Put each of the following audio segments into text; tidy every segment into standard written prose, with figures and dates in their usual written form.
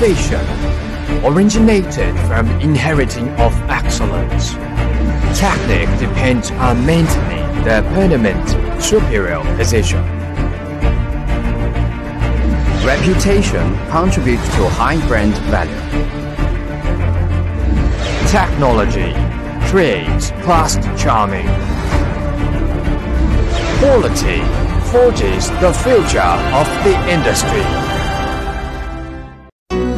innovation originated from inheriting of excellence. Technique depends on maintaining the permanent superior position. Reputation contributes to high brand value. Technology creates class charming. Quality forges the future of the industry.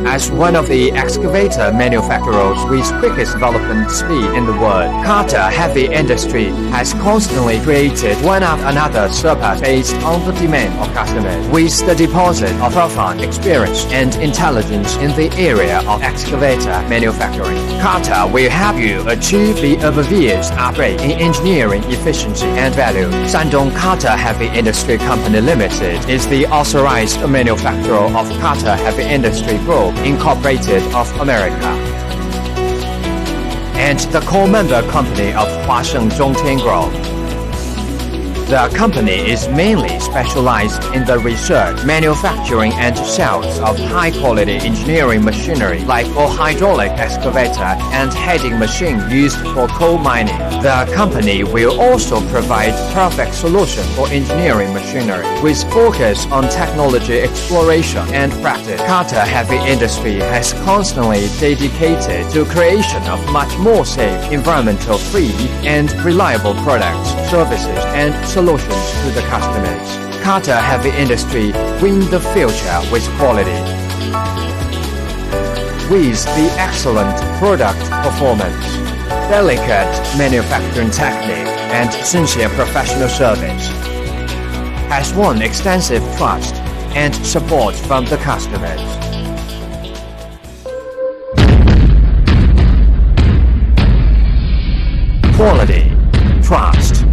As one of the excavator manufacturers with quickest development speed in the world, Carter Heavy Industry has constantly created one after another surplus based on the demand of customers. With the deposit of profound experience and intelligence in the area of excavator manufacturing, Carter will help you achieve the obvious upgrade in engineering efficiency and value. Shandong Carter Heavy Industry Company Limited is the authorized manufacturer of Carter Heavy Industry Group Incorporated of America, and the core member company of Huasheng Zhongtian Group. The company is mainly specialized in the research, manufacturing and sales of high-quality engineering machinery like a hydraulic excavator and heading machine used for coal mining. The company will also provide perfect solution for engineering machinery with focus on technology exploration and practice. Carter Heavy Industry has constantly dedicated to creation of much more safe, environmental free and reliable products, services and solutions to the customers. Carter Heavy Industry win the future with quality. With the excellent product performance, delicate manufacturing technique and sincere professional service, has won extensive trust and support from the customers. Quality, trust.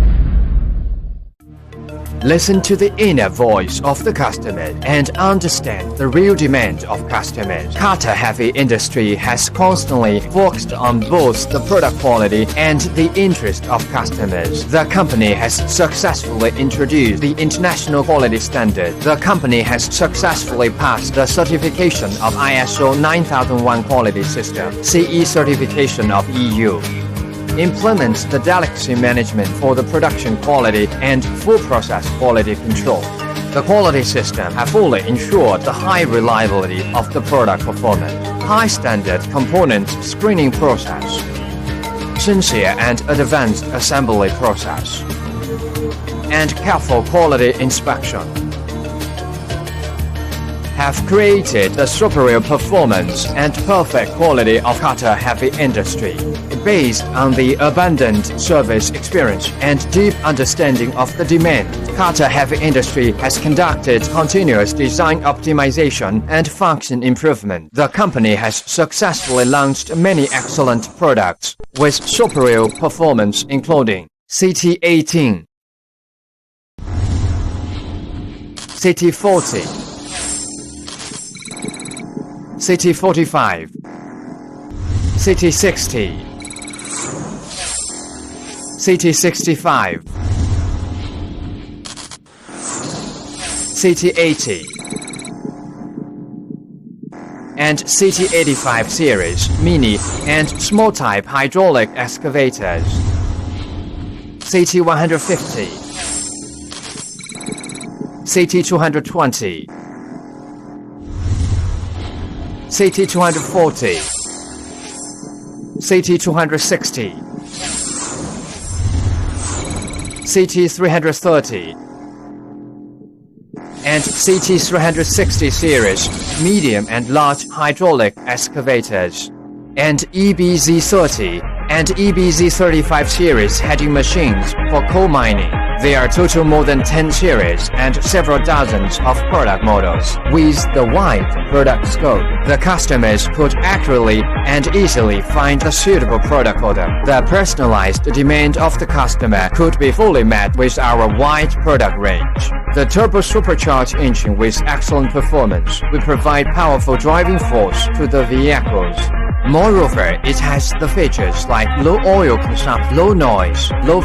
Listen to the inner voice of the customer and understand the real demand of customers. Carter Heavy Industry has constantly focused on both the product quality and the interest of customers. The company has successfully introduced the international quality standard. The company has successfully passed the certification of ISO 9001 quality system, CE certification of EU. Implements the delicacy management for the production quality and full process quality control. The quality system have fully ensured the high reliability of the product performance, high standard component screening process, sincere and advanced assembly process, and careful quality inspection. Have created the superior performance and perfect quality of Carter Heavy Industry. Based on the abundant service experience and deep understanding of the demand, Carter Heavy Industry has conducted continuous design optimization and function improvement. The company has successfully launched many excellent products with superior performance including CT08, CT40, CT45, CT60, CT65, CT80, and CT85 series mini and small type hydraulic excavators, CT150, CT220, CT240, CT260, CT330, and CT360 series medium and large hydraulic excavators, and EBZ30 and EBZ35 series heading machines for coal mining. There are total more than 10 series and several dozens of product models. With the wide product scope, the customers could accurately and easily find the suitable product for them. The personalized demand of the customer could be fully met with our wide product range. The turbo supercharged engine with excellent performance will provide powerful driving force to the vehicles. Moreover, it has the features like low oil consumption, low noise, low